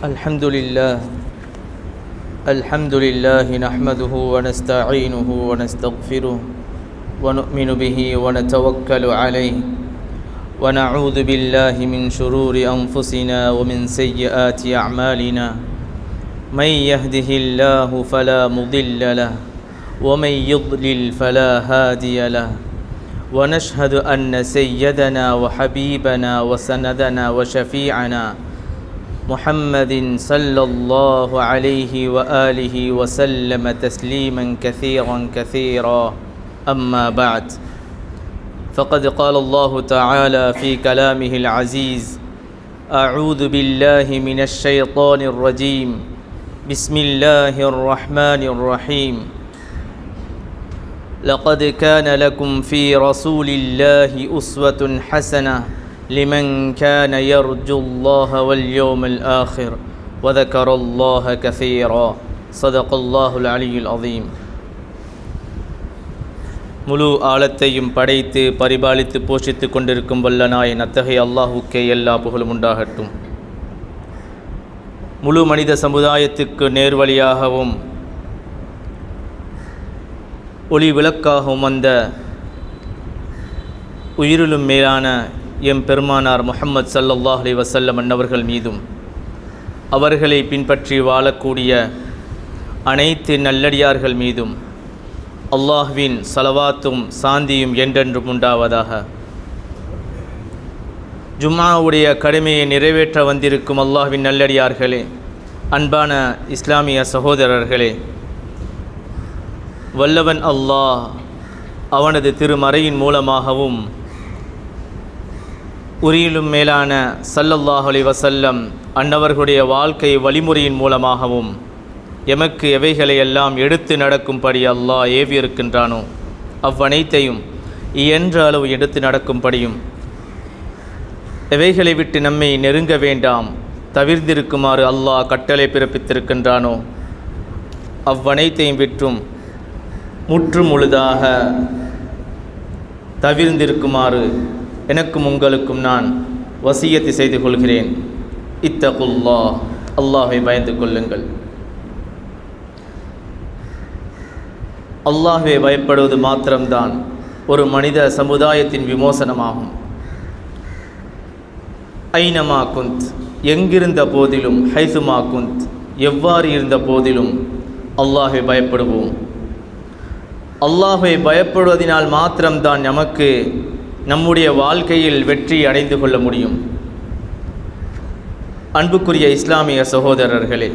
الحمد لله نحمده ونستعينه ونستغفره ونؤمن به ونتوكل عليه ونعوذ بالله من شرور أنفسنا ومن سيئات أعمالنا من يهده الله فلا مضل له ومن يضلل فلا هادي له ونشهد أن سيدنا وحبيبنا وسندنا وشفيعنا محمد صلى الله عليه وآله وسلم تسليما كثيرا أما بعد فقد قال الله تعالى في كلامه العزيز أعوذ بالله من الشيطان الرجيم بسم الله الرحمن الرحيم لقد كان لكم في رسول الله أسوة حسنة لمن كان يرجو الله واليوم الآخر وذكر الله كثيرا صدق الله العلي العظيم. முழு ஆழத்தையும் படைத்து பரிபாலித்து போஷித்து கொண்டிருக்கும் வல்லனாய் அத்தகைய அல்லாஹுக்கே எல்லா புகழும் உண்டாகட்டும். முழு மனித சமுதாயத்துக்கு நேர்வழியாகவும் ஒளி விளக்காகவும் வந்த உயிரிலும் மேலான எம் பெருமானார் முஹம்மது ஸல்லல்லாஹு அலைஹி வஸல்லம் அன்னவர்கள் மீதும் அவர்களை பின்பற்றி வாழக்கூடிய அனைத்து நல்லடியார்கள் மீதும் அல்லாஹ்வின் ஸலவாத்தும் சாந்தியும் என்றென்றும் உண்டாவதாக. ஜும்ஆவுடைய கடமையை நிறைவேற்ற வந்திருக்கும் அல்லாஹ்வின் நல்லடியார்களே, அன்பான இஸ்லாமிய சகோதரர்களே, வல்லவன் அல்லாஹ் அவனது திருமறையின் மூலமாகவும் உரியிலும் மேலான ஸல்லல்லாஹு அலைஹி வஸல்லம் அன்னவர்களுடைய வாழ்க்கை வழிமுறையின் மூலமாகவும் எமக்கு எவைகளை எல்லாம் எடுத்து நடக்கும்படி அல்லாஹ் ஏவியிருக்கின்றானோ அவ்வனைத்தையும் இயன்ற அளவு எடுத்து நடக்கும்படியும் எவைகளை விட்டு நம்மை நெருங்க வேண்டாம் தவிர்ந்திருக்குமாறு அல்லாஹ் கட்டளை பிறப்பித்திருக்கின்றானோ அவ்வனைத்தையும் விற்றும் முற்றும் முழுதாக தவிர்ந்திருக்குமாறு எனக்கும் உங்களுக்கும் நான் வசியத்தை செய்து கொள்கிறேன். இத்தகுல்லாஹ், அல்லாஹை பயந்து கொள்ளுங்கள். அல்லாஹ்வை பயப்படுவது மாத்திரம்தான் ஒரு மனித சமுதாயத்தின் விமோசனமாகும். ஐனமா குந்த், எங்கிருந்த போதிலும், ஹைசுமா குந்த், எவ்வாறு இருந்த போதிலும் அல்லாஹ்வை பயப்படுவோம். அல்லாஹ்வை பயப்படுவதனால் மாத்திரம்தான் நமக்கு நம்முடைய வாழ்க்கையில் வெற்றி அடைந்து கொள்ள முடியும். அன்புக்குரிய இஸ்லாமிய சகோதரர்களே,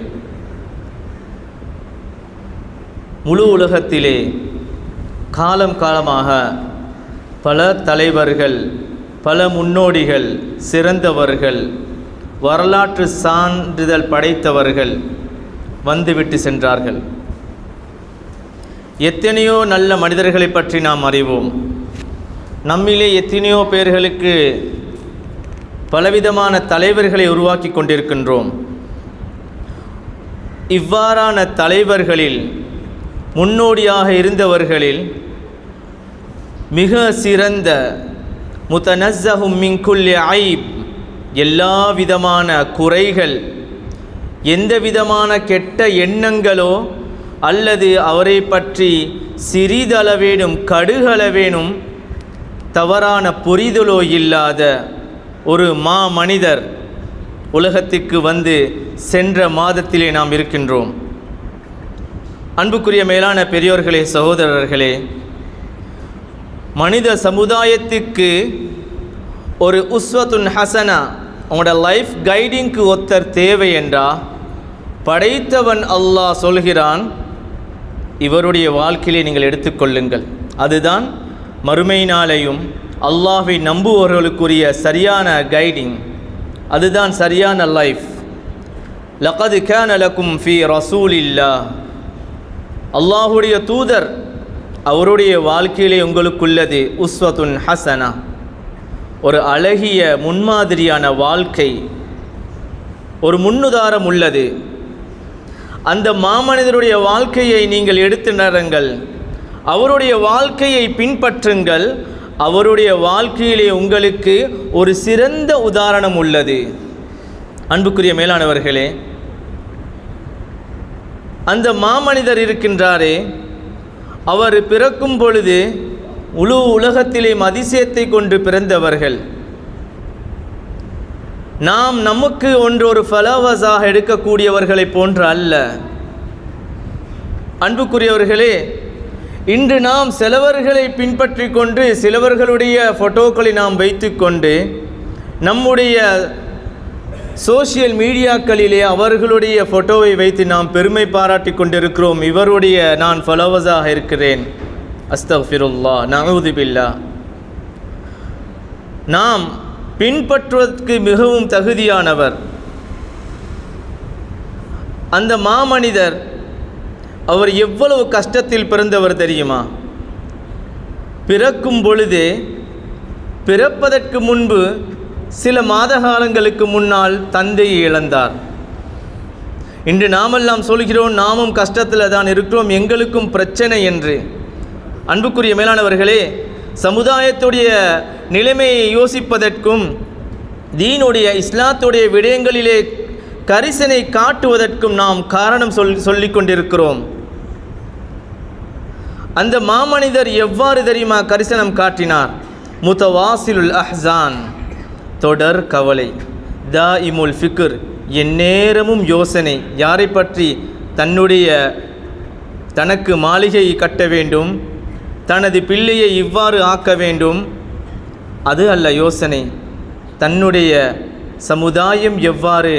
முழு உலகத்திலே காலம் காலமாக பல தலைவர்கள், பல முன்னோடிகள், சிறந்தவர்கள், வரலாற்று சான்றிதழ் படைத்தவர்கள் வந்துவிட்டு சென்றார்கள். எத்தனையோ நல்ல மனிதர்களை பற்றி நாம் அறிவோம். நம்மிலே எத்தனையோ பேர்களுக்கு பலவிதமான தலைவர்களை உருவாக்கி கொண்டிருக்கின்றோம். இவ்வாறான தலைவர்களில், முன்னோடியாக இருந்தவர்களில் மிக சிறந்த முத்தனஸ்ஸஹும் மின் குல்லி ஐப், எல்லா விதமான குறைகள், எந்த விதமான கெட்ட எண்ணங்களோ அல்லது அவரை பற்றி சிறிதளவேனும் கடுகளவேனும் தவறான புரிதலோ இல்லாத ஒரு மனிதர் உலகத்திற்கு வந்து சென்ற மாதத்திலே நாம் இருக்கின்றோம். அன்புக்குரிய மேலான பெரியோர்களே, சகோதரர்களே, மனித சமுதாயத்துக்கு ஒரு உஸ்வத்துன் ஹசனா, உங்களோட லைஃப் கைடிங்க்கு ஒருத்தர் தேவை என்றா படைத்தவன் அல்லாஹ் சொல்கிறான், இவருடைய வாழ்க்கையை நீங்கள் எடுத்துக்கொள்ளுங்கள். அதுதான் மறுமையினாலேயும் அல்லாஹ்வை நம்புவவர்களுக்குரிய சரியான கைடிங், அதுதான் சரியான லைஃப். லகத் கான லக்கும் ஃபீ ரசூலில்லாஹ், அல்லாஹுடைய தூதர் அவருடைய வாழ்க்கையிலே உங்களுக்குள்ளது உஸ்வத்துன் ஹசனா, ஒரு அழகிய முன்மாதிரியான வாழ்க்கை, ஒரு முன்னுதாரம் உள்ளது. அந்த மாமனிதருடைய வாழ்க்கையை நீங்கள் எடுத்து நடங்கள், அவருடைய வாழ்க்கையை பின்பற்றுங்கள். அவருடைய வாழ்க்கையிலே உங்களுக்கு ஒரு சிறந்த உதாரணம் உள்ளது. அன்புக்குரிய மேலானவர்களே, அந்த மாமனிதர் இருக்கின்றாரே, அவர் பிறக்கும் பொழுது முழு உலகத்திலே அதிசயத்தை கொண்டு பிறந்தவர்கள். நாம் நமக்கு ஒன்றொரு ஃபலவஸாக எடுக்கக்கூடியவர்களை போன்று அல்ல. அன்புக்குரியவர்களே, இன்று நாம் சிலவர்களை பின்பற்றி கொண்டு சிலவர்களுடைய ஃபோட்டோக்களை நாம் வைத்து கொண்டு நம்முடைய சோஷியல் மீடியாக்களிலே அவர்களுடைய ஃபோட்டோவை வைத்து நாம் பெருமை பாராட்டி கொண்டிருக்கிறோம். இவருடைய நான் ஃபாலோவர்ஸாக இருக்கிறேன். அஸ்தக்ஃபிருல்லாஹ், நஊது பில்லாஹ். நாம் பின்பற்றுவதற்கு மிகவும் தகுதியானவர் அந்த மாமனிதர். அவர் எவ்வளவு கஷ்டத்தில் பிறந்தவர் தெரியுமா? பிறக்கும் பொழுதே, பிறப்பதற்கு முன்பு சில மாத காலங்களுக்கு முன்னால் தந்தையை இழந்தார். இன்று நாமெல்லாம் சொல்கிறோம், நாமும் கஷ்டத்தில் தான் இருக்கிறோம், எங்களுக்கும் பிரச்சனை என்று. அன்புக்குரிய மேலானவர்களே, சமுதாயத்துடைய நிலைமையை யோசிப்பதற்கும் தீனுடைய இஸ்லாத்துடைய விடயங்களிலே கரிசனை காட்டுவதற்கும் நாம் காரணம் சொல்லிக் கொண்டிருக்கிறோம். அந்த மாமனிதர் எவ்வாறு தெரியுமா கரிசனம் காட்டினார்? முத்தவாசிலுல் அஹ்சான், தொடர் கவலை, தாயிமுல் ஃபிக்ர், எந்நேரமும் யோசனை. யாரை பற்றி? தனக்கு மாளிகை கட்ட வேண்டும், தனது பிள்ளையை இவ்வாறு ஆக்க வேண்டும். அது அல்ல யோசனை. தன்னுடைய சமுதாயம் எவ்வாறு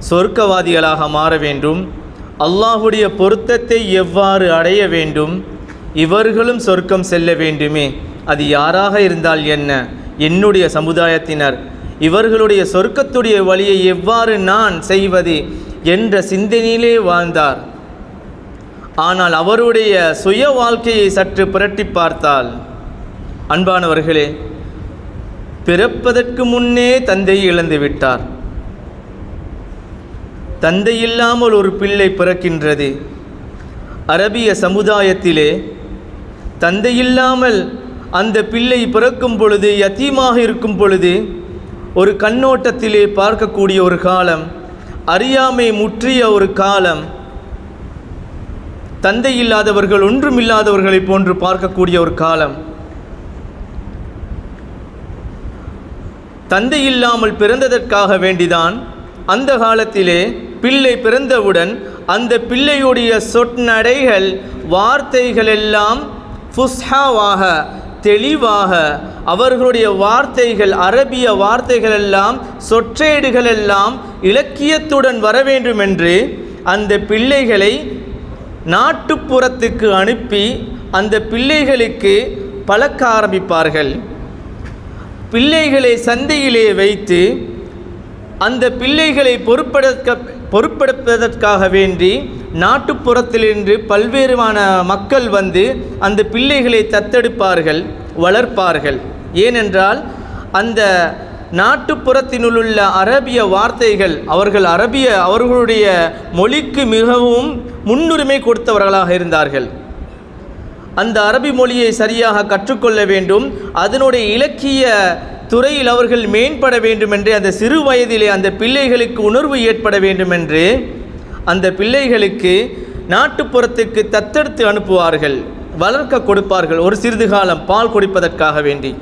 சொர்க்கவாதிகளாக மாற வேண்டும், அல்லாஹுடைய பொருத்தத்தை எவ்வாறு அடைய வேண்டும், இவர்களும் சொர்க்கம் செல்ல வேண்டுமே, அது யாராக இருந்தால் என்ன, என்னுடைய சமுதாயத்தினர், இவர்களுடைய சொர்க்கத்துடைய வழியை எவ்வாறு நான் செய்வது என்ற சிந்தனையிலே வாழ்ந்தார். ஆனால் அவருடைய சுய வாழ்க்கையை சற்று புரட்டி பார்த்தால், அன்பானவர்களே, பிறப்பதற்கு முன்னே தந்தையை இழந்து விட்டார். தந்தை இல்லாமல் ஒரு பிள்ளை பிறக்கின்றது. அரபிய சமுதாயத்திலே தந்தையில்லாமல் அந்த பிள்ளை பிறக்கும் பொழுது, யத்தீமாக இருக்கும் பொழுது, ஒரு கண்ணோட்டத்திலே பார்க்கக்கூடிய ஒரு காலம், அறியாமை முற்றிய ஒரு காலம், தந்தை இல்லாதவர்கள் ஒன்றுமில்லாதவர்களை போன்று பார்க்கக்கூடிய ஒரு காலம். தந்தை இல்லாமல் பிறந்ததற்காக வேண்டிதான் அந்த காலத்திலே பிள்ளை பிறந்தவுடன் அந்த பிள்ளையுடைய சொற்நடைகள், வார்த்தைகள் எல்லாம் ஃபுஸ்ஹாவாக, தெளிவாக, அவர்களுடைய வார்த்தைகள், அரபிய வார்த்தைகள் எல்லாம், சொற்றேடுகள் எல்லாம் இலக்கியத்துடன் வர வேண்டும் என்று அந்த பிள்ளைகளை நாட்டுப்புறத்துக்கு அனுப்பி அந்த பிள்ளைகளுக்கு பழக்க ஆரம்பிப்பார்கள். பிள்ளைகளை சந்தையிலே வைத்து அந்த பிள்ளைகளை பொறுப்பெடுப்பதற்காக வேண்டி நாட்டுப்புறத்திலிருந்து பல்வேறுமான மக்கள் வந்து அந்த பிள்ளைகளை தத்தெடுப்பார்கள், வளர்ப்பார்கள். ஏனென்றால் அந்த நாட்டுப்புறத்தினுள்ள அரபிய வார்த்தைகள், அவர்களுடைய மொழிக்கு மிகவும் முன்னுரிமை கொடுத்தவர்களாக இருந்தார்கள். அந்த அரபி மொழியை சரியாக கற்றுக்கொள்ள வேண்டும், அதனுடைய இலக்கிய துறையில் அவர்கள் மேம்பட வேண்டும் என்று அந்த சிறு வயதிலே அந்த பிள்ளைகளுக்கு உணர்வு ஏற்பட வேண்டும் என்று அந்த பிள்ளைகளுக்கு நாட்டுப்புறத்துக்கு தத்தெடுத்து அனுப்புவார்கள், வளர்க்க கொடுப்பார்கள், ஒரு சிறிது காலம் பால் குடிப்பதற்காக வேண்டி.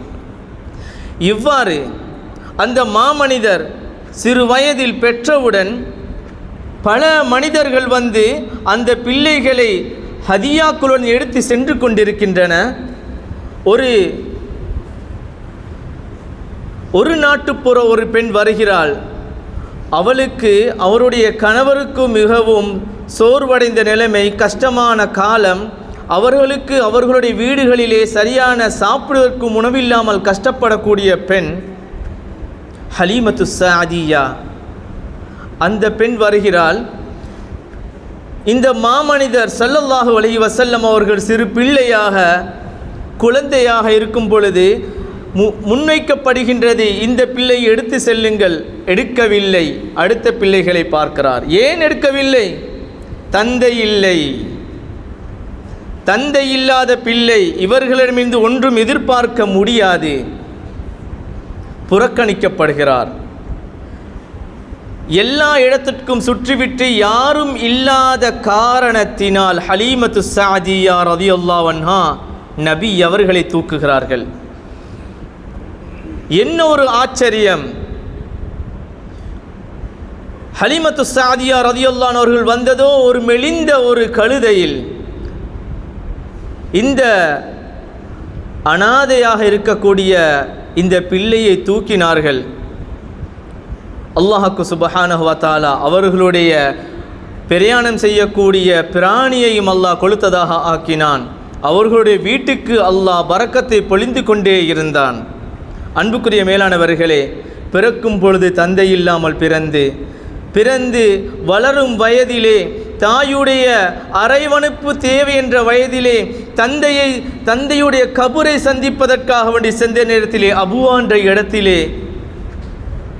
இவ்வாறு அந்த மாமனிதர் சிறு வயதில் பெற்றவுடன் பல மனிதர்கள் வந்து அந்த பிள்ளைகளை ஹதியாக்களுடன் எடுத்து சென்று கொண்டிருக்கின்றன. ஒரு நாட்டுப்புற ஒரு பெண் வருகிறாள். அவளுக்கு அவருடைய கணவருக்கு மிகவும் சோர்வடைந்த நிலைமை, கஷ்டமான காலம். அவர்களுக்கு அவர்களுடைய வீடுகளிலே சரியான சாப்பிடுவதற்கு உணவில்லாமல் கஷ்டப்படக்கூடிய பெண் ஹலீமத்து ஸஅதிய்யா. அந்த பெண் வருகிறாள். இந்த மாமனிதர் ஸல்லல்லாஹு அலைஹி வஸல்லம் அவர்கள் சிறு பிள்ளையாக, குழந்தையாக இருக்கும் பொழுது முன்வைக்கப்படுகின்றது, இந்த பிள்ளை எடுத்து செல்லுங்கள். எடுக்கவில்லை. அடுத்த பிள்ளைகளை பார்க்கிறார். ஏன் எடுக்கவில்லை? தந்தை இல்லை. தந்தை இல்லாத பிள்ளை, இவர்களிடமிருந்து ஒன்றும் எதிர்பார்க்க முடியாது. புறக்கணிக்கப்படுகிறார். எல்லா இடத்திற்கும் சுற்றிவிட்டு யாரும் இல்லாத காரணத்தினால் ஹலீமத்து ஸஅதிய்யா ரலியல்லாஹு அன்ஹா நபி அவர்களை தூக்குகிறார்கள். என்ன ஒரு ஆச்சரியம்! ஹலீமத்து ஸஅதிய்யா ரலியல்லாஹு அன்ஹா அவர்கள் வந்ததோ ஒரு மெலிந்த ஒரு கழுதையில். இந்த அனாதையாக இருக்கக்கூடிய இந்த பிள்ளையை தூக்கினார்கள். அல்லாஹ்வுக்கு சுப்ஹானஹு வ தஆலா அவர்களுடைய பிரயாணம் செய்யக்கூடிய பிராணியையும் அல்லாஹ் கொளுத்ததாக ஆக்கினான். அவர்களுடைய வீட்டுக்கு அல்லாஹ் பரக்கத்தை பொழிந்து கொண்டே இருந்தான். அன்புக்குரிய மேலானவர்களே, பிறக்கும் பொழுது தந்தை இல்லாமல் பிறந்து வளரும் வயதிலே தாயுடைய அரைவனுப்பு தேவை என்ற வயதிலே தந்தையுடைய கபரை சந்திப்பதற்காக வேண்டி சென்ற நேரத்திலே அபுவா என்ற இடத்திலே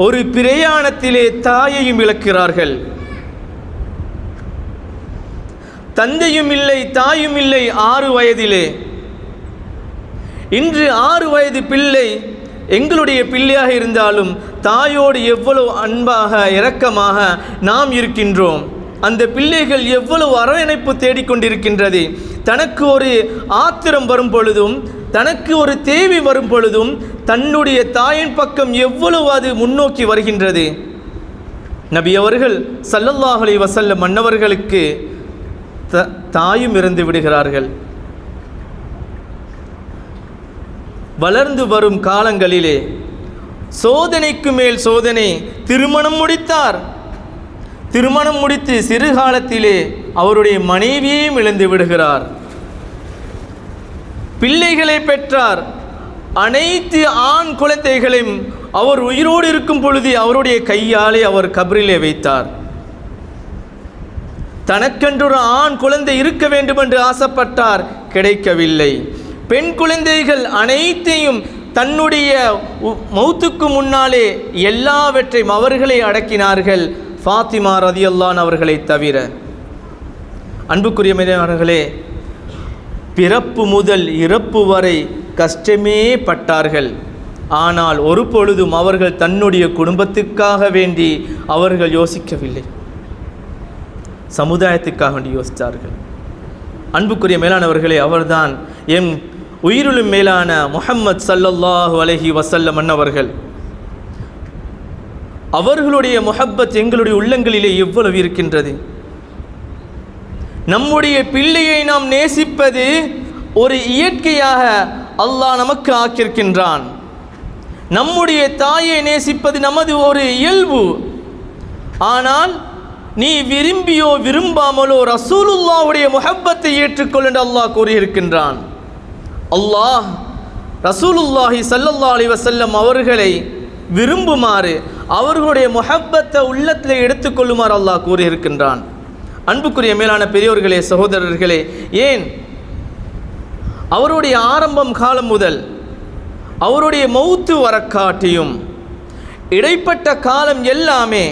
ஒரு பிரயாணத்திலே தாயையும் இழக்கிறார்கள். தந்தையும் இல்லை, தாயும் இல்லை. 6 வயதிலே, இன்று 6 வயது பிள்ளை எங்களுடைய பிள்ளையாக இருந்தாலும் தாயோடு எவ்வளவு அன்பாக இரக்கமாக நாம் இருக்கின்றோம். அந்த பிள்ளைகள் எவ்வளவு அரவணைப்பு தேடிக்கொண்டிருக்கின்றது. தனக்கு ஒரு ஆத்திரம் வரும் பொழுதும், தனக்கு ஒரு தேவை வரும் பொழுதும் தன்னுடைய தாயின் பக்கம் எவ்வளவு அது முன்னோக்கி வருகின்றது. நபி அவர்கள் ஸல்லல்லாஹு அலைஹி வஸல்லம் மன்னவர்களுக்கு தாயும் இறந்து விடுகிறார்கள். வளர்ந்து வரும் காலங்களிலே சோதனைக்கு மேல் சோதனை. திருமணம் முடித்தார். திருமணம் முடித்து சிறு காலத்திலே அவருடைய மனைவியையும் இழந்து விடுகிறார். பிள்ளைகளை பெற்றார். அனைத்து ஆண் குழந்தைகளையும் அவர் உயிரோடு இருக்கும் பொழுது அவருடைய கையாலே அவர் கபரிலே வைத்தார். தனக்கென்று ஒரு ஆண் குழந்தை இருக்க வேண்டும் என்று ஆசைப்பட்டார், கிடைக்கவில்லை. பெண் குழந்தைகள் அனைத்தையும் தன்னுடைய மௌத்துக்கு முன்னாலே எல்லாவற்றையும் அவர்களை அடக்கினார்கள், ஃபாத்திமா ரலியல்லாஹு அன்ஹா அவர்களை தவிர. அன்புக்குரியவர்களே, பிறப்பு முதல் இறப்பு வரை கஷ்டமே பட்டார்கள். ஆனால் ஒரு பொழுதும் அவர்கள் தன்னுடைய குடும்பத்துக்காக வேண்டி அவர்கள் யோசிக்கவில்லை, சமுதாயத்துக்காக வேண்டி யோசித்தார்கள். அன்புக்குரிய மேலானவர்களே, அவர்தான் எம் உயிரிலும் மேலான முஹம்மது ஸல்லல்லாஹு அலைஹி வஸல்லம் அன்னவர்கள். அவர்களுடைய முஹப்பத் எங்களுடைய உள்ளங்களிலே எவ்வளவு இருக்கின்றது. நம்முடைய பிள்ளையை நாம் நேசிப்பது ஒரு இயற்கையாக அல்லாஹ் நமக்கு ஆக்கியிருக்கின்றான். நம்முடைய தாயை நேசிப்பது நமது ஒரு இயல்பு. ஆனால் நீ விரும்பியோ விரும்பாமலோ ரசூலுல்லாஹ்வுடைய முஹப்பத்தை ஏற்றுக்கொள் என்று அல்லாஹ் கூறியிருக்கின்றான். அல்லாஹ் ரசூலுல்லாஹி ஸல்லல்லாஹு அலைஹி வஸல்லம் அவர்களை விரும்புமாறு, அவர்களுடைய முஹப்பத்தை உள்ளத்தில் எடுத்துக்கொள்ளுமாறு அல்லாஹ் கூறியிருக்கின்றான். அன்புக்குரிய மேலான பெரியோர்களே, சகோதரர்களே, ஏன் அவருடைய ஆரம்பம் காலம் முதல் அவருடைய மௌத்து வரக்காட்டியும் இடைப்பட்ட காலம் எல்லாமே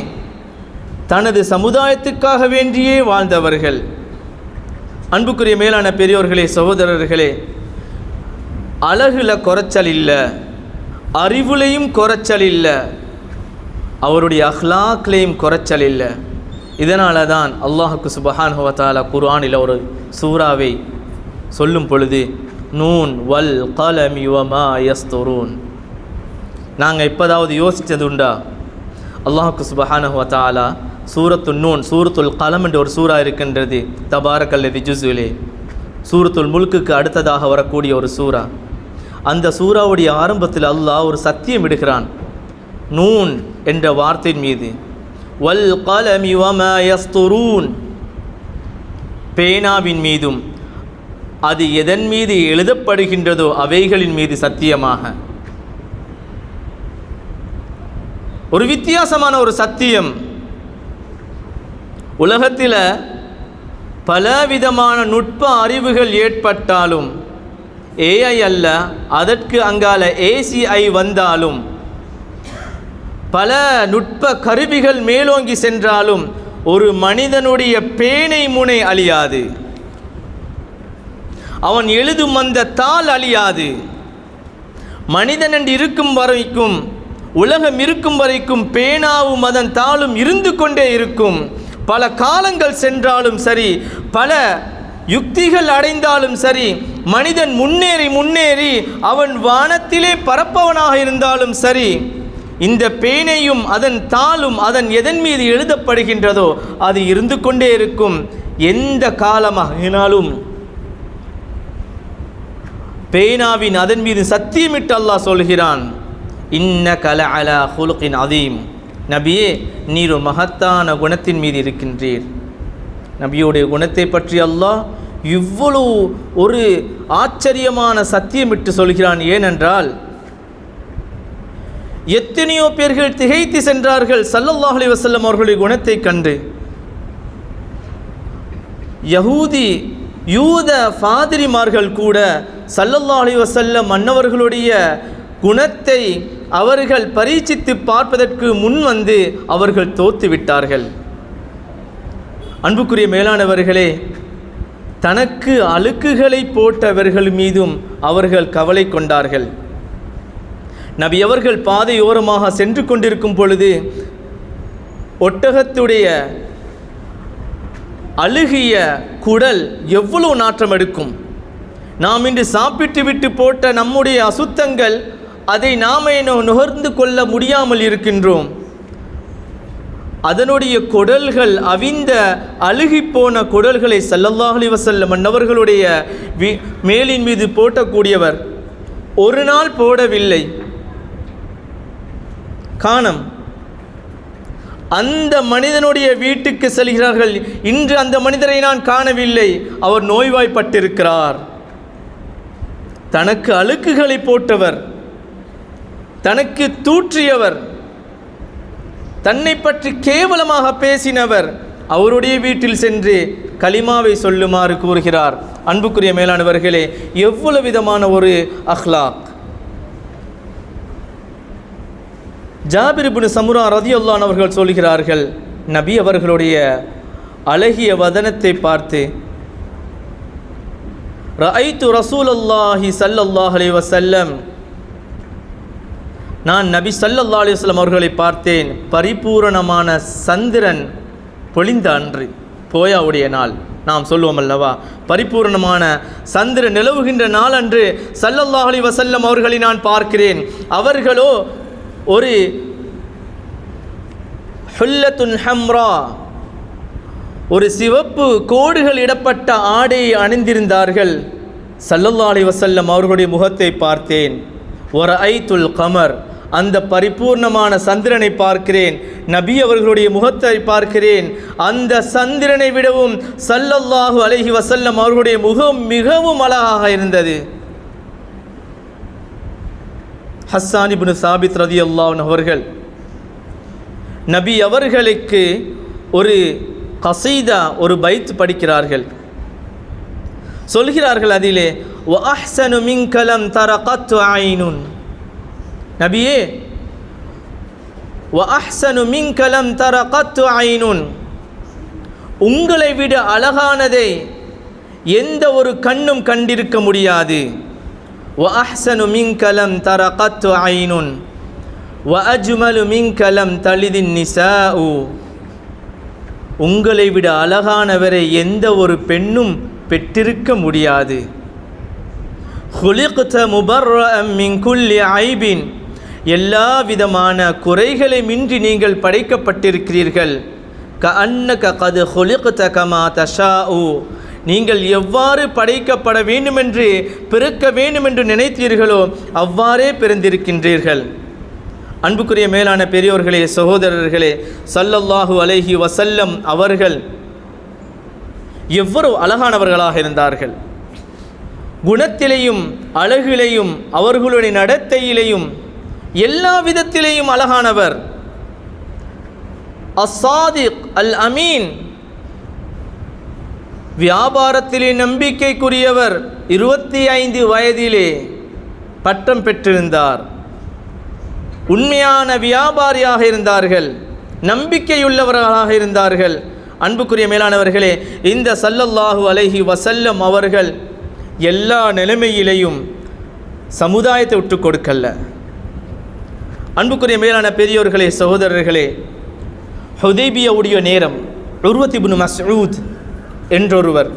தனது சமுதாயத்துக்காக வேண்டியே வாழ்ந்தவர்கள். அன்புக்குரிய மேலான பெரியோர்களே, சகோதரர்களே, அழகுல குறைச்சல் இல்லை, அறிவுலையும் குறைச்சல் இல்லை, அவருடைய அஹ்லாக்லையும் குறைச்சல் இல்லை. இதனால தான் அல்லாஹுக்கு சுப்ஹானஹு வ தஆலா குர்ஆனில் ஒரு சூறாவை சொல்லும் பொழுது நூன் வல் கலமி வமா யஸ்துரூன். நாங்கள் இப்போதாவது யோசித்தது உண்டா? அல்லாஹுக்கு சுப்ஹானஹு வ தஆலா சூரத்துல் நூன், சூரத்துல் கலம் என்ற ஒரு சூறா இருக்கின்றது. தபாரக்கல்லதி ஜுஸ்விலே சூரத்துல் முல்க்குக்கு அடுத்ததாக வரக்கூடிய ஒரு சூறா. அந்த சூறாவுடைய ஆரம்பத்தில் அல்லாஹ் ஒரு சத்தியம் இடுகிறான் நூன் என்ற வார்த்தையின் மீது. வல் கலமி வமா யஸ்துரூன், பேனாவின் மீதும் அது எதன் மீது எழுதப்படுகின்றதோ அவைகளின் மீது சத்தியமாக. ஒரு வித்தியாசமான ஒரு சத்தியம். உலகத்தில் பலவிதமான நுட்ப அறிவுகள் ஏற்பட்டாலும், ஏஐ அல்ல, அதற்கு அங்கால ஏசிஐ வந்தாலும், பல நுட்ப கருவிகள் மேலோங்கி சென்றாலும் ஒரு மனிதனுடைய பேனை முனை அழியாது, அவன் எழுதும் அந்த தாள் அழியாது. மனிதன் என்று இருக்கும் வரைக்கும் உலகம் இருக்கும் வரைக்கும் பேனாவும் அதன் தாளும் இருந்து கொண்டே இருக்கும். பல காலங்கள் சென்றாலும் சரி, பல யுக்திகள் அடைந்தாலும் சரி, மனிதன் முன்னேறி அவன் வானத்திலே பறப்பவனாக இருந்தாலும் சரி, இந்த பேனையும் அதன் தாளும் அதன் எதன் மீது எழுதப்படுகின்றதோ அது இருந்து கொண்டே இருக்கும். எந்த காலமாகினாலும் பேனாவின் அதன் மீது சத்தியமிட்டு அல்லாஹ் சொல்கிறான், இன்னக லஅலா ஹுலுகின் அதீம். நபியே, நீர் ஒரு மகத்தான குணத்தின் மீது இருக்கின்றீர். நபியுடைய குணத்தை பற்றி அல்லாஹ் இவ்வளவு ஒரு ஆச்சரியமான சத்தியமிட்டு சொல்கிறான். ஏனென்றால் எத்தனையோ பேர்கள் திகைத்து சென்றார்கள் ஸல்லல்லாஹு அலைஹி வஸல்லம் அவர்களுடைய குணத்தை கண்டு. யூத ஃபாதிரிமார்கள் கூட ஸல்லல்லாஹு அலைஹி வஸல்லம் அன்னவர்களுடைய குணத்தை அவர்கள் பரீட்சித்து பார்ப்பதற்கு முன் வந்து அவர்கள் தோத்து விட்டார்கள். அன்புக்குரிய மேலானவர்களே, தனக்கு அழுக்குகளை போட்டவர்கள் மீதும் அவர்கள் கவலை கொண்டார்கள். நபி அவர்கள் பாதையோரமாக சென்று கொண்டிருக்கும் பொழுது ஒட்டகத்துடைய அழுகிய குடல் எவ்வளவு நாற்றம் எடுக்கும். நாம் இன்று சாப்பிட்டு விட்டு போட்ட நம்முடைய அசுத்தங்கள், அதை நாம் நுகர்ந்து கொள்ள முடியாமல் இருக்கின்றோம். அதனுடைய குடல்கள், அவிந்த அழுகிப்போன குடல்களை ஸல்லல்லாஹு அலைஹி வஸல்லம் அன்னவர்களுடைய மேலின் மீது போட்டக்கூடியவர் ஒரு நாள் போடவில்லை. காணம், அந்த மனிதனுடைய வீட்டுக்கு செல்கிறார்கள். இன்று அந்த மனிதரை நான் காணவில்லை, அவர் நோய்வாய்ப்பட்டிருக்கிறார். தனக்கு அழுக்குகளை போட்டவர், தனக்கு தூற்றியவர், தன்னை பற்றி கேவலமாக பேசினவர் அவருடைய வீட்டில் சென்று கலிமாவை சொல்லுமாறு கூறுகிறார். அன்புக்குரிய மேலானவர்களே, எவ்வளவு விதமான ஒரு அஹ்லாக்! ஜாபிர் இப்னு சமுரா ரலியல்லாஹு அன்ஹு அவர்கள் சொல்கிறார்கள், நபி அவர்களுடைய அழகிய வதனத்தை பார்த்து, ரஅய்து ரசூலல்லாஹி ஸல்லல்லாஹு அலைஹி வஸல்லம், நான் நபி ஸல்லல்லாஹு அலைஹி வஸல்லம் அவர்களை பார்த்தேன். பரிபூரணமான சந்திரன் பொழிந்த அன்று, போயாவுடைய நாள் நாம் சொல்லுவோம் அல்லவா, பரிபூர்ணமான சந்திரன் நிலவுகின்ற நாள் அன்று ஸல்லல்லாஹு அலைஹி வஸல்லம் அவர்களை நான் பார்க்கிறேன். அவர்களோ ஒரு ஹுல்லத்துன் ஹம்ரா, ஒரு சிவப்பு கோடுகள் இடப்பட்ட ஆடையை அணிந்திருந்தார்கள். ஸல்லல்லாஹு அலைஹி வஸல்லம் அவர்களுடைய முகத்தை பார்த்தேன். வரஐத்துல் கமர், அந்த பரிபூர்ணமான சந்திரனை பார்க்கிறேன். நபி அவர்களுடைய முகத்தை பார்க்கிறேன். அந்த சந்திரனை விடவும் ஸல்லல்லாஹு அலைஹி வஸல்லம் அவர்களுடைய முகம் மிகவும் அழகாக இருந்தது. ஹஸ்ஸான் இப்னு சாபித் ரலியல்லாஹு அன்ஹு அவர்கள் நபி அவர்களுக்கு ஒரு கஸீதா, ஒரு பைத் படிக்கிறார்கள். சொல்கிறார்கள் அதிலே, வ அஹ்ஸனு மின்க லம் தர கத்து ஐனுன், நபியே, வ அஹ்ஸனு மின்க லம் தர கத்து ஐனுன், உங்களை விட அழகானதை எந்த ஒரு கண்ணும் கண்டிருக்க முடியாது. வ அஹ்ஸனு மின்க லம் தர கத்து ஐனுன் வ அஜ்மலு மின்க லம் தலிதின் நிசாஉ, உங்களை விட அழகானவரை எந்த ஒரு பெண்ணும் பெற்றிருக்க முடியாது. خُلِقْتَ مُبَرَّأً مِنْ كُلِّ عَيْبٍ, எல்லா விதமான குறைகளை மின்றி நீங்கள் படைக்கப்பட்டிருக்கிறீர்கள். كَأَنَّكَ قَدْ خُلِقْتَ كَمَا تَشَاءُ, நீங்கள் எவ்வாறு படைக்கப்பட வேண்டுமென்று பிறக்க வேண்டுமென்று நினைத்தீர்களோ அவ்வாறே பிறந்திருக்கின்றீர்கள். அன்புக்குரிய மேலான பெரியோர்களே, சகோதரர்களே, ஸல்லல்லாஹு அலைஹி வஸல்லம் அவர்கள் எவ்வளவு அழகானவர்களாக இருந்தார்கள். குணத்திலேயும் அழகிலேயும் அவர்களுடைய நடத்தையிலேயும் எல்லா விதத்திலேயும் அழகானவர். அஸ்ஸாதிக் அல் அமீன், வியாபாரத்திலே நம்பிக்கைக்குரியவர். 25 வயதிலே பட்டம் பெற்றிருந்தார். உண்மையான வியாபாரியாக இருந்தார்கள், நம்பிக்கையுள்ளவர்களாக இருந்தார்கள். அன்புக்குரிய மேலானவர்களே, இந்த ஸல்லல்லாஹு அலைஹி வஸல்லம் அவர்கள் எல்லா நிலைமையிலையும் சமுதாயத்தை விட்டு கொடுக்கல. அன்புக்குரிய மேலான பெரியோர்களே, சகோதரர்களே, ஹுதைபியாவுடைய நேரம் உர்வத் இப்னு மஸ்ஊத் என்றொருவர்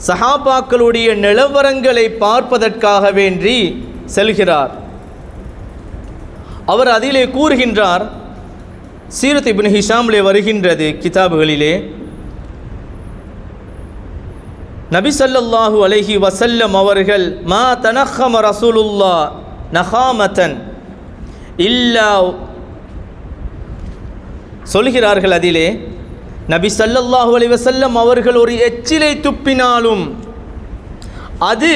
சஹாபாக்களுடைய நிலவரங்களை பார்ப்பதற்காக வேண்டி செல்கிறார். அவர் அதிலே கூறுகின்றார், சீரத் இப்னு ஹிஷாமிலே வருகின்றது கிதாபுகளிலே, நபி ஸல்லல்லாஹு அலைஹி வஸல்லம் அவர்கள் மா தனஹம ரசூலுல்லாஹ் நஹாமத்தன் இல்லா சொல்கிறார்கள். அதிலே நபி ஸல்லல்லாஹு அலைஹி வஸல்லம் அவர்கள் ஒரு எச்சிலை துப்பினாலும் அது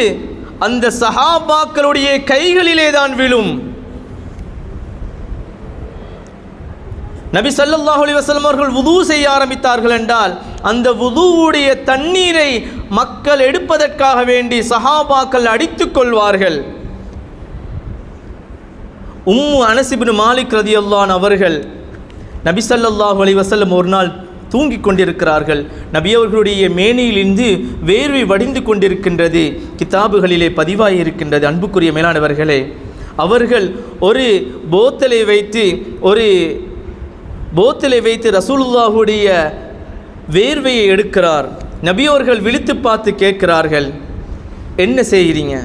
அந்த சஹாபாக்களுடைய கைகளிலே தான் விழும். நபி ஸல்லல்லாஹு அலைஹி வஸல்லம் அவர்கள் வுது செய்ய ஆரம்பித்தார்கள் என்றால் அந்த வுதுவுடைய தண்ணீரை மக்கள் எடுப்பதற்காக வேண்டி சஹாபாக்கள் அடித்துக் கொள்வார்கள். உம்மு அனஸ் இப்னு மாலிக் ரலியல்லாஹு அன்ஹு அவர்கள் நபி ஸல்லல்லாஹு அலைஹி வஸல்லம் ஒரு நாள் தூங்கிக் கொண்டிருக்கிறார்கள். நபி அவர்களுடைய மேனியிலிருந்து வேர்வை வடிந்து கொண்டிருக்கின்றது. கிதாபுகளிலே பதிவாகி இருக்கின்றது. அன்புக்குரிய மேலானவர்களே, அவர்கள் ஒரு போத்தலை வைத்து ரசூலுல்லாஹுடைய வேர்வையை எடுக்கிறார். நபி அவர்கள் விழித்து பார்த்து கேட்கிறார்கள், என்ன செய்கிறீங்க?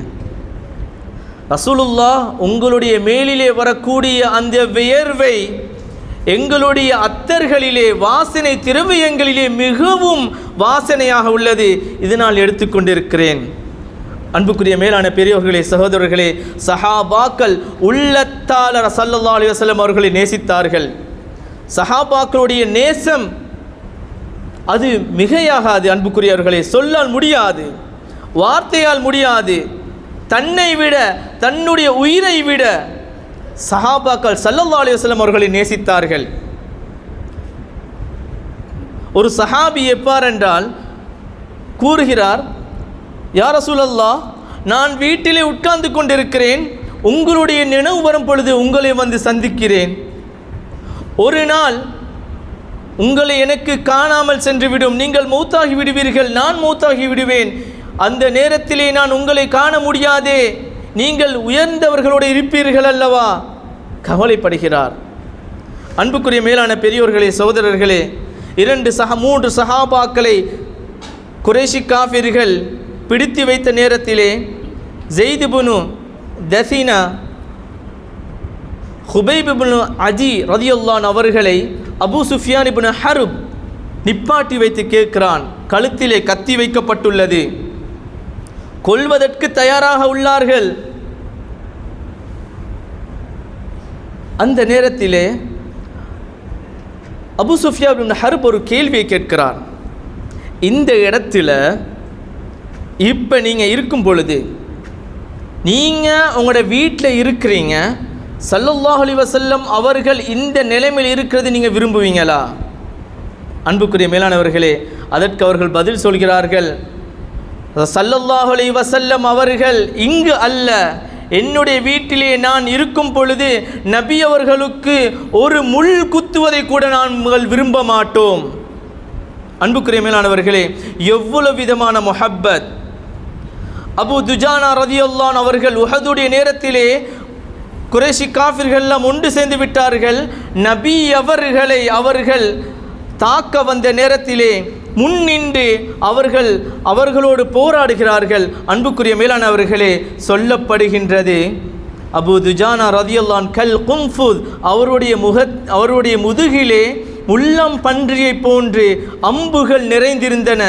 ரசூலுல்லாஹ், உங்களுடைய மேலிலே வரக்கூடிய அந்த வியர்வை எங்களுடைய அத்தர்களிலே வாசனை திரவியங்களிலே மிகவும் வாசனையாக உள்ளது, இதனால் எடுத்துக்கொண்டிருக்கிறேன். அன்புக்குரிய மேலான பெரியவர்களே, சகோதரர்களே, சஹாபாக்கள் உள்ளத்தால் ஸல்லல்லாஹு அலைஹி வஸல்லம் அவர்களை நேசித்தார்கள். சஹாபாக்களுடைய நேசம் அது மிகையாகாது. அன்புக்குரியவர்களே, சொல்லால் முடியாது, வார்த்தையால் முடியாது. தன்னை விட, தன்னுடைய உயிரை விட சஹாபாக்கள் ஸல்லல்லாஹு அலைஹி வஸல்லம் அவர்களை நேசித்தார்கள். ஒரு சஹாபி எப்பார் என்றால் கூறுகிறார், யா ரசூலல்லாஹ், நான் வீட்டிலே உட்கார்ந்து கொண்டிருக்கிறேன், உங்களுடைய நினைவு வரும் பொழுது உங்களை வந்து சந்திக்கிறேன். ஒரு நாள் உங்களை எனக்கு காணாமல் சென்றுவிடும், நீங்கள் மௌத்தாகி விடுவீர்கள், நான் மௌத்தாகி விடுவேன். அந்த நேரத்திலே நான் உங்களை காண முடியாதே, நீங்கள் உயர்ந்தவர்களோடு இருப்பீர்கள் அல்லவா? கவலைப்படுகிறார். அன்புக்குரிய மேலான பெரியோர்களே, சகோதரர்களே, 3 சஹாபாக்களை குறைஷி காஃபிர்கள் பிடித்து வைத்த நேரத்திலே ஸெய்த் இப்னு தஸீனா, ஹுபைப் இப்னு அதி ரலியல்லாஹு அன்ஹு அவர்களை அபூ சுஃபியான் இப்னு ஹர்ப் நிப்பாட்டி வைத்து கேட்கிறான். கழுத்திலே கத்தி வைக்கப்பட்டுள்ளது, கொல்வதற்கு தயாராக உள்ளார்கள். அந்த நேரத்திலே அபூ சுஃபியான் இப்னு ஹர்ப் ஒரு கேள்வியை கேட்கிறார். இந்த இடத்துல இப்போ நீங்கள் இருக்கும் பொழுது, நீங்கள் உங்களோட வீட்டில் இருக்கிறீங்க, ஸல்லல்லாஹு அலைஹி வஸல்லம் அவர்கள் இந்த நிலைமையில் இருக்கிறது நீங்கள் விரும்புவீங்களா? அன்புக்குரிய மேலானவர்களே, அதற்கு அவர்கள் பதில் சொல்கிறார்கள், ஸல்லல்லாஹு அலைஹி வஸல்லம் அவர்கள் இங்கு அல்ல, என்னுடைய வீட்டிலே நான் இருக்கும் பொழுது நபி அவர்களுக்கு ஒரு முள் குத்துவதை கூட நாங்கள் விரும்ப மாட்டோம். அன்புக்குரிய மேலானவர்களே, எவ்வளவு விதமான முஹப்பத்! அபூ துஜானா ரலியல்லாஹு அன்ஹு அவர்கள் உஹதுடைய நேரத்திலே குறைஷி காஃபிர்கள்லாம் ஒன்று சேர்ந்து விட்டார்கள். நபி அவர்கள் தாக்க வந்த நேரத்திலே முன்னின்று அவர்களோடு போராடுகிறார்கள். அன்புக்குரிய மேலானவர்களே, சொல்லப்படுகின்றது, அபூ துஜானா ரலியல்லாஹு அன்ஹு கல் குன்ஃபுத், அவருடைய முதுகிலே முள்ளம் பன்றியை போன்று அம்புகள் நிறைந்திருந்தன.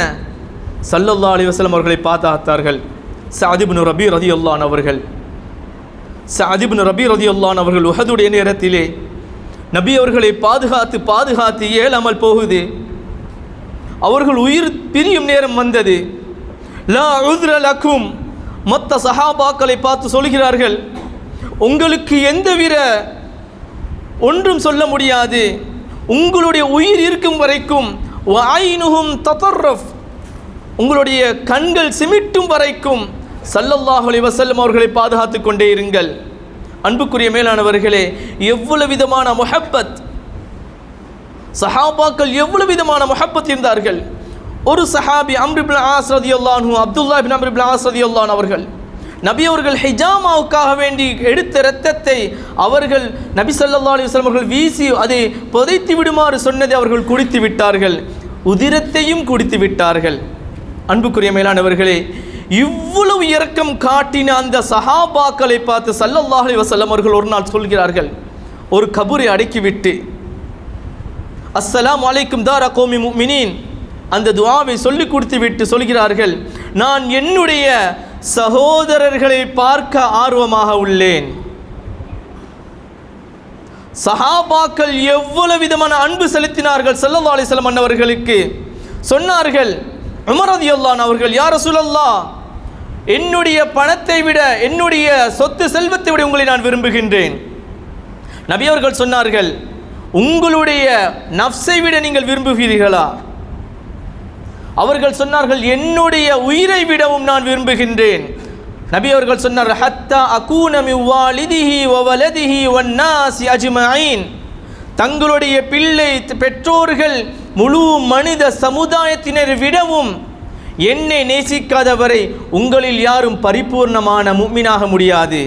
ஸல்லல்லாஹு அலைஹி வஸல்லம் அவர்களை பாதுகாத்தார்கள். சஅத் இப்னு ரபீ ரலியல்லாஹு அன்ஹு அவர்கள் உஹதுடைய நேரத்திலே நபி அவர்களை பாதுகாத்து இயலாமல் போகுது. அவர்கள் உயிர் பிரியும் நேரம் வந்தது. லா உத்ர லக்கும், மொத்த சஹாபாக்களை பார்த்து சொல்கிறார்கள், உங்களுக்கு எந்தவித ஒன்றும் சொல்ல முடியாது, உங்களுடைய உயிர் இருக்கும் வரைக்கும், வஐனுஹும் ததர்ரஃப், உங்களுடைய கண்கள் சிமிட்டும் வரைக்கும் ஸல்லல்லாஹு அலைஹி வஸல்லம் அவர்களை பாதுகாத்து கொண்டே இருங்கள். அன்புக்குரிய மேலானவர்களே, எவ்வளவு விதமான முஹப்பத்! சஹாபாக்கள் எவ்வளவு விதமான முஹப்பத் இருந்தார்கள். ஒரு சஹாபி அம்ர் இப்னு ஆஸ் ரலியல்லாஹு அன்ஹு, அப்துல்லாஹ் இப்னு அம்ர் இப்னு ஆஸ் ரலியல்லாஹு அன்ஹு அவர்கள் நபி அவர்கள் ஹிஜாமாவுக்காக வேண்டி எடுத்த இரத்தத்தை அவர்கள் நபி ஸல்லல்லாஹு அலைஹி வஸல்லம் அவர்கள் வீசி அதை புதைத்து விடுமாறு சொன்னதை அவர்கள் குடித்து விட்டார்கள், உதிரத்தையும் குடித்து விட்டார்கள். அன்புக்குரிய மேலானவர்களே, இவ்வளவு இரக்கம் காட்டின அந்த சஹாபாக்களை பார்த்து ஸல்லல்லாஹு அலைஹி வஸல்லம் அவர்கள் ஒரு நாள் சொல்கிறார்கள், ஒரு கபரை அடக்கிவிட்டு அஸ்ஸலாமு அலைக்கும் தார கௌமி முஃமினீன் அந்த துஆவை சொல்லி கொடுத்து விட்டு சொல்கிறார்கள், நான் என்னுடைய சகோதரர்களை பார்க்க ஆர்வமாக உள்ளேன். சஹாபாக்கள் எவ்வளவு விதமான அன்பு செலுத்தினார்கள் ஸல்லல்லாஹு அலைஹி வஸல்லம் அன்னவர்களுக்கு. சொன்னார்கள், உமர் ரலியல்லாஹு அன்ஹு அவர்கள், யா ரசூலல்லாஹ், என்னுடைய பணத்தை விட என்னுடைய சொத்து செல்வத்தை விட உங்களை நான் விரும்புகின்றேன். நபி அவர்கள் சொன்னார்கள், உங்களுடைய நஃப்ஸை விட நீங்கள் விரும்புகிறீர்களா? அவர்கள் சொன்னார்கள், என்னுடைய உயிரை விடவும் நான் விரும்புகின்றேன். நபி அவர்கள் சொன்னார்கள், ஹத்தா அகூன மின் வாலிதிஹி வ வலதிஹி வன்னாஸி அஜ்மஈன், தங்களுடைய பிள்ளை பெற்றோர்கள் முழு மனித சமுதாயத்தினர் விடவும் என்னை நேசிக்காதவரை உங்களில் யாரும் பரிபூர்ணமான முஃமினாக முடியாது.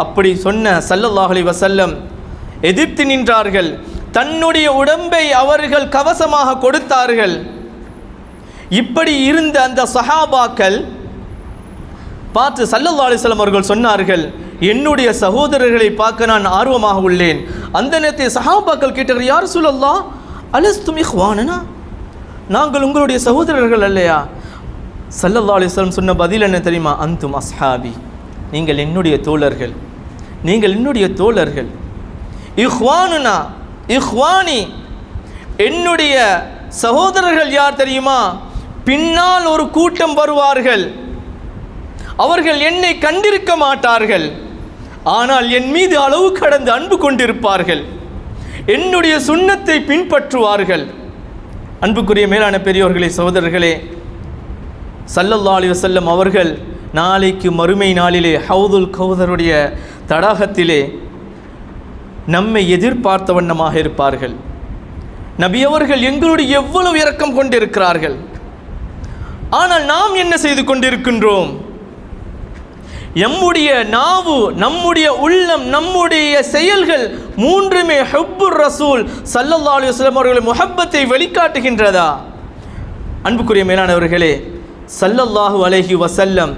அப்படி சொன்ன ஸல்லல்லாஹு அலைஹி வஸல்லம் எதிர்த்து நின்றார்கள். தன்னுடைய உடம்பை அவர்கள் கவசமாக கொடுத்தார்கள். இப்படி இருந்த அந்த சஹாபாக்கள் பார்த்து ஸல்லல்லாஹு அலைஹி வஸல்லம் அவர்கள் சொன்னார்கள், என்னுடைய சகோதரர்களை பார்க்க நான் ஆர்வமாக உள்ளேன். அந்த நேரத்தில் சஹாபாக்கள் கேட்டார்கள், யா ரசூலல்லாஹ், அலஸ்தும் இஹ்வானனா, நாங்கள் உங்களுடைய சகோதரர்கள் அல்லையா? ஸல்லல்லாஹு அலைஹி வஸல்லம் சொன்ன பதில் என்ன தெரியுமா? அந்தும் அஸ்ஹாபி, நீங்கள் என்னுடைய தோழர்கள், நீங்கள் என்னுடைய தோழர்கள். இஹ்வானுனா, இஹ்வானி, என்னுடைய சகோதரர்கள் யார் தெரியுமா? பின்னால் ஒரு கூட்டம் வருவார்கள், அவர்கள் என்னை கண்டிருக்க மாட்டார்கள், ஆனால் என் மீது அளவு கடந்து அன்பு கொண்டிருப்பார்கள், என்னுடைய சுன்னத்தை பின்பற்றுவார்கள். அன்புக்குரிய மேலான பெரியோர்களே, சகோதரர்களே, ஸல்லல்லாஹு அலைஹி வஸல்லம் அவர்கள் நாளைக்கு மறுமை நாளிலே ஹவுதுல் கௌதருடைய தடாகத்திலே நம்மை எதிர்பார்த்த வண்ணமாக இருப்பார்கள். நபி அவர்கள் எங்களுடைய எவ்வளவு இரக்கம் கொண்டிருக்கிறார்கள். ஆனால் நாம் என்ன செய்து கொண்டிருக்கின்றோம்? நம்முடைய நாவு, நம்முடைய உள்ளம், நம்முடைய செயல்கள் மூன்றுமே ஹுப்புர் ரசூல் ஸல்லல்லாஹு அலைஹி வஸல்லம் அவர்களின் முஹப்பத்தை வெளிக்காட்டுகின்றதா? அன்புக்குரிய மேலானவர்களே, ஸல்லல்லாஹு அலைஹி வஸல்லம்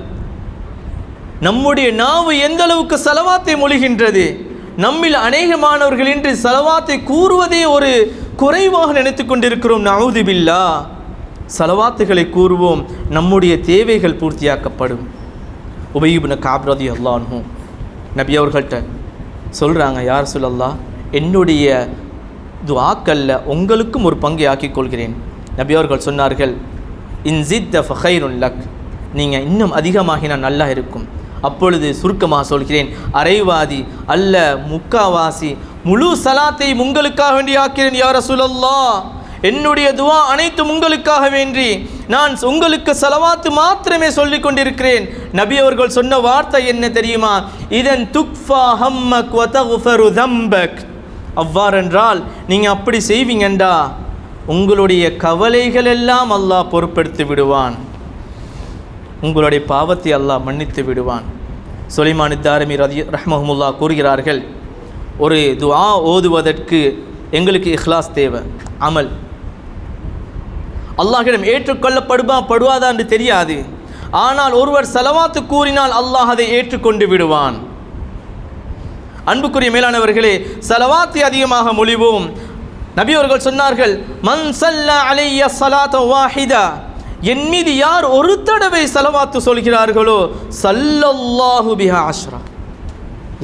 நம்முடைய நாவு எந்த அளவுக்கு ஸலவாத்தை மொழிகின்றது. நம்மில் அநேகமானவர்கள் இன்று ஸலவாத்தை கூறுவதே ஒரு குறைவாக நினைத்து கொண்டிருக்கிறோம். நஊது பில்லாஹ். ஸலவாத்துகளை கூறுவோம், நம்முடைய தேவைகள் பூர்த்தியாக்கப்படும். உபய் இப்னு கஅப் ரலியல்லாஹு அன்ஹு நபி அவர்கள்ட்ட சொல்கிறாங்க, யார் ரசூலல்லாஹ், என்னுடைய துஆக்கல்ல உங்களுக்கும் ஒரு பங்கை ஆக்கிக் கொள்கிறேன். நபி அவர்கள் சொன்னார்கள், இன் ஜித்த ஃபகைருன் லக், நீங்கள் இன்னும் அதிகமாகினால் நல்லா இருக்கும். அப்பொழுது சுருக்கமாக சொல்கிறேன், அரைவாதி அல்ல முக்காவாசி முழு சலாத்தையும் உங்களுக்காக வேண்டி ஆக்கிறேன் யா ரசூலல்லாஹ். என்னுடைய துஆ அனைத்தும் உங்களுக்காக வேண்டி, நான் உங்களுக்கு ஸலவாத்து மாத்திரமே சொல்லிக் கொண்டிருக்கிறேன். நபி அவர்கள் சொன்ன வார்த்தை என்ன தெரியுமா? இதன் துக்ஃபா ஹம்மக் வ தக்ஃபரு தம்பக், அவ்வாறென்றால் நீங்கள் அப்படி செய்வீங்கண்டா உங்களுடைய கவலைகள் எல்லாம் அல்லாஹ் பொறுப்பெடுத்து விடுவான், உங்களுடைய பாவத்தை அல்லாஹ் மன்னித்து விடுவான். சுலைமான் தாரிமி ரஹ்மஹுல்லாஹ் கூறுகிறார்கள், ஒரு துஆ ஓதுவதற்கு எங்களுக்கு இஹ்லாஸ் தேவை, அமல். அல்லாஹ்விடம் ஏற்றுக்கொள்ளப்படுவாதா என்று தெரியாது. ஆனால் ஒருவர் ஸலவாத்து கூறினால் அல்லாஹ் அதை ஏற்றுக்கொண்டு விடுவான். அன்புக்குரிய மேலானவர்களே, ஸலவாத்தை அதிகமாக மொழிவோம். நபி அவர்கள் சொன்னார்கள், மன் ஸல்லா அலைய ஸலாத வாஹிதா, என் மீது யார் ஒரு தடவை ஸலவாத்து சொல்கிறார்களோ ஸல்லல்லாஹு பிஹா அஷ்ரா,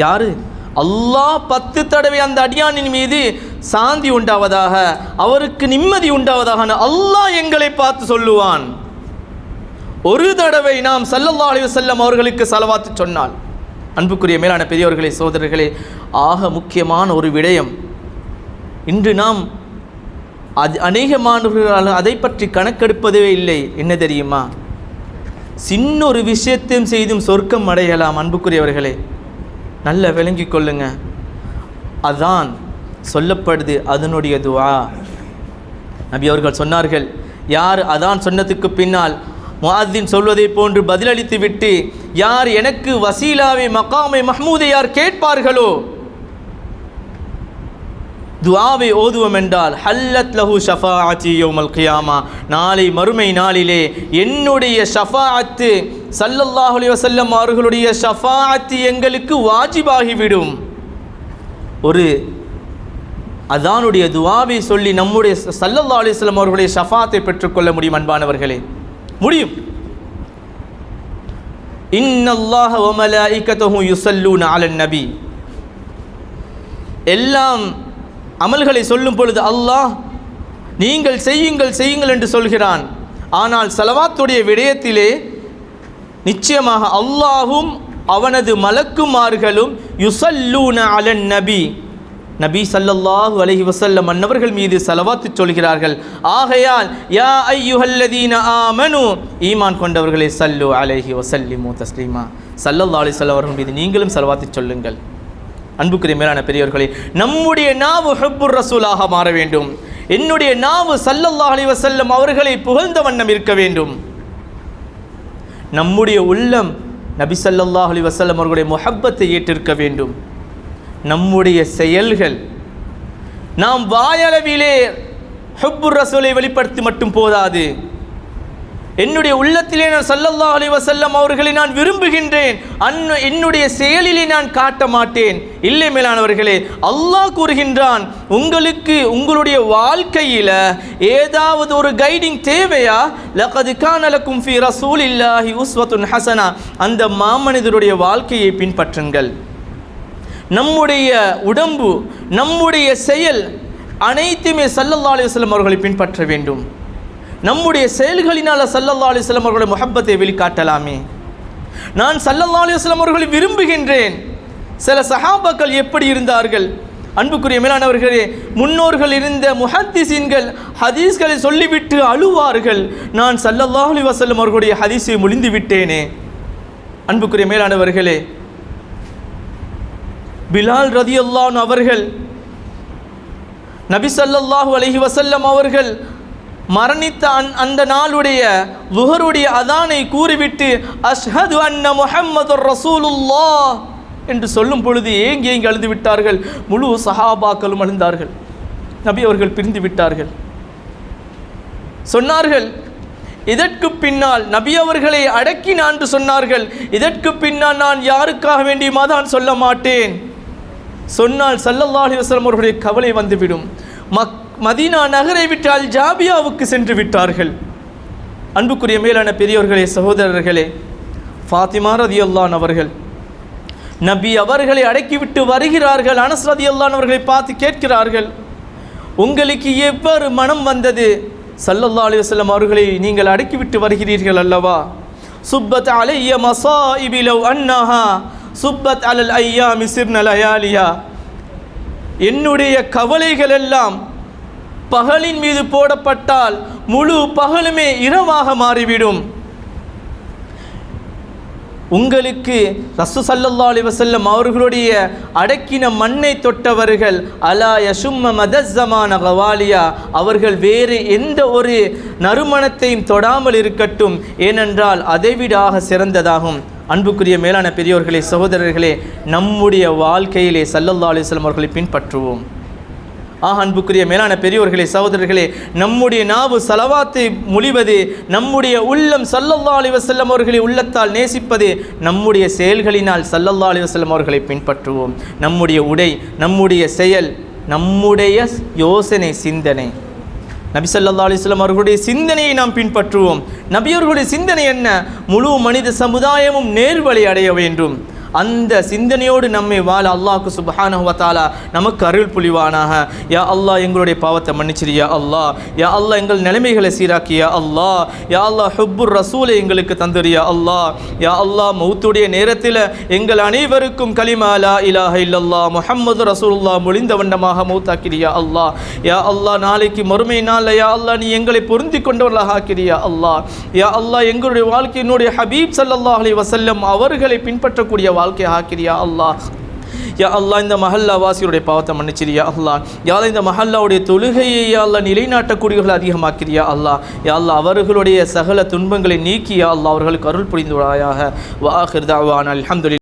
யாரு அல்லாஹ் 10 தடவை அந்த அடியானின் மீது சாந்தி உண்டாவதாக, அவருக்கு நிம்மதி உண்டாவதாக அல்லாஹ் எங்களை பார்த்து சொல்லுவான். ஒரு தடவை நாம் ஸல்லல்லாஹு அலைஹி வஸல்லம் அவர்களுக்கு ஸலவாத்து சொன்னால். அன்புக்குரிய மேலான பெரியவர்களே, சகோதரர்களே, ஆக முக்கியமான ஒரு விடயம் இன்று நாம் அநேகமானவர்கள் அதை பற்றி கணக்கெடுப்பதே இல்லை. என்ன தெரியுமா? சின்ன ஒரு விஷயத்தையும் செய்தும் சொர்க்கம் அடையலாம். அன்புக்குரியவர்களே, நல்ல விளங்கி கொள்ளுங்க. அதான் சொல்லப்படுது, அதனுடைய துஆ. நபி அவர்கள் சொன்னார்கள், யார் அதான் சொன்னதுக்கு பின்னால் முஅத்தின் சொல்வதை போன்று பதிலளித்து விட்டு யார் எனக்கு வசீலாவை மகாமை மஹ்மூதை யார் கேட்பார்களோ, துஆவை ஓதுவோம் என்றால் ஹல்லத் லஹு ஷஃபாஅத்தி யௌமல் கியாமா, நாளை மறுமை நாளிலே என்னுடைய ஷஃபாஅத்து ஸல்லல்லாஹு அலைஹி வஸல்லம் அவர்களுடைய ஷஃபாஅத்து எங்களுக்கு வாஜிபாகிவிடும். ஒரு அதானுடைய துஆவை சொல்லி நம்முடைய ஸல்லல்லாஹு அலைஹி வஸல்லம் அவர்களுடைய ஷஃபாஅத்தை பெற்றுக்கொள்ள முடியும். அன்பானவர்களே, முடியும். இன்னல்லாஹ வ மலாயிகத்துஹு யுஸல்லூன அலன் நபி, எல்லாம் அமல்களை சொல்லும் பொழுது அல்லாஹ் நீங்கள் செய்யுங்கள் செய்யுங்கள் என்று சொல்கிறான். ஆனால் ஸலவாத்துடைய விடயத்திலே நிச்சயமாக அல்லாஹும் அவனது மலக்குமார்களும் யுஸல்லூன அலன் நபி, நபி ஸல்லல்லாஹு அலைஹி வஸல்லம் அன்னவர்கள் மீது ஸலவாத்து சொல்கிறார்கள். ஆகையால் யா அய்யுஹல்லதீன ஆமனு, ஈமான் கொண்டவர்களே, ஸல்லு அலைஹி வஸல்லிமு தஸ்லீமா, ஸல்லல்லாஹு அலைஹி வஸல்லம் அவர்கள் மீது நீங்களும் ஸலவாத்து சொல்லுங்கள். அன்புக்குரிய மேலான பெரியவர்களே, நம்முடைய நாவு ஹுப்புர் ரசூலாக மாற வேண்டும். என்னுடைய நாவு ஸல்லல்லாஹு அலைஹி வஸல்லம் அவர்களை புகழ்ந்த வண்ணம் இருக்க வேண்டும். நம்முடைய உள்ளம் நபி ஸல்லல்லாஹு அலைஹி வஸல்லம் அவர்களுடைய முஹப்பத்தை ஏற்றிருக்க வேண்டும். நம்முடைய செயல்கள், நாம் வாயளவிலே ஹுப்புர் ரசூலை வெளிப்படுத்தி மட்டும் போதாது. என்னுடைய உள்ளத்திலே நான் ஸல்லல்லாஹு அலைஹி வஸல்லம் அவர்களை நான் விரும்புகின்றேன், என்னுடைய செயலிலே நான் காட்ட மாட்டேன். இல்லை மேலானவர்களே, அல்லாஹ் கூறுகின்றான், உங்களுக்கு உங்களுடைய வாழ்க்கையில் ஏதாவது ஒரு கைடிங் தேவையா? லகத் கான லக்கும் ஃபீ ரசூலில்லாஹி உஸ்வத்துன் ஹஸனா, அந்த மாமனிதருடைய வாழ்க்கையை பின்பற்றுங்கள். நம்முடைய உடம்பு, நம்முடைய செயல் அனைத்துமே ஸல்லல்லாஹு அலைஹி வஸல்லம் அவர்களை பின்பற்ற வேண்டும். நம்முடைய செயல்களினால் ஸல்லல்லாஹு அலைஹி வஸல்லம் அவர்களுடைய முஹப்பத்தை வெளிக்காட்டலாமே. நான் ஸல்லல்லாஹு அலைஹி வஸல்லம் அவர்களை விரும்புகின்றேன். சில சஹாபாக்கள் எப்படி இருந்தார்கள்? அன்புக்குரிய மேலானவர்களே, முன்னோர்கள் இருந்த முஹத்திஸீன்கள் ஹதீஸ்களை சொல்லிவிட்டு அழுவார்கள், நான் ஸல்லல்லாஹு அலைஹி வஸல்லம் அவர்களுடைய ஹதீஸை முழிந்து விட்டேனே. அன்புக்குரிய மேலானவர்களே, பிலால் ரதியல்லாஹு அன்ஹு அவர்கள் நபி ஸல்லல்லாஹு அலைஹி வஸல்லம் அவர்கள் மரணித்த அந்த நாளுடைய லுஹருடைய அதானை கூறிவிட்டு அஷ்ஹது அன்ன முஹம்மதுர் ரசூலுல்லாஹ் என்று சொல்லும் பொழுது ஏங்கி ஏங்கி அழுது விட்டார்கள். முழு சஹாபாக்களும் அழுந்தார்கள். நபி அவர்கள் பிரிந்து விட்டார்கள். சொன்னார்கள், இதற்கு பின்னால் நபி அவர்களை அடக்கினான் என்று சொன்னார்கள். இதற்கு பின்னால் நான் யாருக்காக வேண்டியுமா தான் சொல்ல மாட்டேன். சொன்னால் ஸல்லல்லாஹு அலைஹி வஸல்லம் அவர்களுடைய கவலை வந்துவிடும். மதீனா நகரை விட்டு அல் ஜாபியாவுக்கு சென்று விட்டார்கள். அன்புக்குரிய மேலான பெரியோர்களே, சகோதரர்களே, ஃபாத்திமா ரதியல்லாஹு அன்ஹா அவர்கள் நபி அவர்களை அடக்கிவிட்டு வருகிறார்கள். அனஸ் ரதியல்லாஹு அன்ஹு அவர்களை பார்த்து கேட்கிறார்கள், உங்களுக்கு எவ்வாறு மனம் வந்தது? ஸல்லல்லாஹு அலைஹி வஸல்லம் அவர்களை நீங்கள் அடக்கிவிட்டு வருகிறீர்கள் அல்லவா? சுப்பத் அலைய மஸாயிபி லவ் அன்னஹா சுப்பத் அலல் ஐயாமி சிர்ன லயாலியா, என்னுடைய கவலைகள் எல்லாம் பகலின் மீது போடப்பட்டால் முழு பகலுமே இரவாக மாறிவிடும். உங்களுக்கு ரசூல் ஸல்லல்லாஹு அலைஹி வஸல்லம் அவர்களுடைய அடக்கின மண்ணை தொட்டவர்கள் அலா யஷும்ம மதஸ்ஸமான கவாலியா, அவர்கள் வேறு எந்த ஒரு நறுமணத்தையும் தொடாமல் இருக்கட்டும், ஏனென்றால் அதைவிடாக சிறந்ததாகும். அன்புக்குரிய மேலான பெரியோர்களே, சகோதரர்களே, நம்முடைய வாழ்க்கையிலே ஸல்லல்லாஹு அலைஹி வஸல்லம் அவர்களை பின்பற்றுவோம். அன்புக்குரிய மேலான பெரியோர்களே, சகோதரர்களே, நம்முடைய நாவு ஸலவாத்தை மொழிவது, நம்முடைய உள்ளம் ஸல்லல்லாஹு அலைஹி வஸல்லம் அவர்களை உள்ளத்தால் நேசிப்பது, நம்முடைய செயல்களினால் ஸல்லல்லாஹு அலைஹி வஸல்லம் அவர்களை பின்பற்றுவோம். நம்முடைய உடை, நம்முடைய செயல், நம்முடைய யோசனை, சிந்தனை, நபி ஸல்லல்லாஹு அலைஹி வஸல்லம் அவர்களுடைய சிந்தனையை நாம் பின்பற்றுவோம். நபி அவர்களுடைய சிந்தனை என்ன? முழு மனித சமுதாயமும் நேர்வழி அடைய வேண்டும். அந்த சிந்தனையோடு நம்மை வாழ அல்லாஹ்க்கு சுப்ஹானஹு வ தஆலா நமக்கு அருள் புரிவானாக. யா அல்லாஹ், எங்களுடைய பாவத்தை மன்னிச்சிரியா அல்லாஹ். யா அல்லாஹ், எங்கள் நிலைமைகளை சீராக்கியா அல்லாஹ். யா அல்லாஹ், ஹுப்புர் ரசூலை எங்களுக்கு தந்துரியா அல்லாஹ். யா அல்லாஹ், மௌத்துடைய நேரத்தில் எங்கள் அனைவருக்கும் கலிமா லா இலாஹ இல்லல்லாஹ் முஹம்மது ரசூலுல்லாஹ் மொழிந்த வண்ணமாக மௌத்தாக்கிறியா அல்லாஹ். யா அல்லாஹ், நாளைக்கு மறுமை நாள் யா அல்லாஹ் நீ எங்களை பொருந்தி கொண்டவர்களாக ஆக்கிறியா அல்லாஹ். யா அல்லாஹ், எங்களுடைய வாழ்க்கையினுடைய ஹபீப் ஸல்லல்லாஹு அலைஹி வஸல்லம் அவர்களை பின்பற்றக்கூடிய வாழ்க்கை ஆக்கிறியா அல்லாஹ். யா அல்லாஹ் இந்த மஹல்லா வாசியுடைய பாவத்தை மன்னிச்சிரியா அல்லாஹ். யா அல்லாஹ் இந்த மஹல்லாவுடைய தொழுகையை யா அல்லாஹ் நிலைநாட்டக்கூடியவர்கள் அதிகமாக்கிறியா அல்லாஹ். யா அல்லாஹ் அவர்களுடைய சகல துன்பங்களை நீக்கியா அல்லாஹ் அவர்களுக்கு அருள் புரிந்துவாயாக. வ ஆகிர் தஅவானா அல்ஹம்துலில்லாஹ்.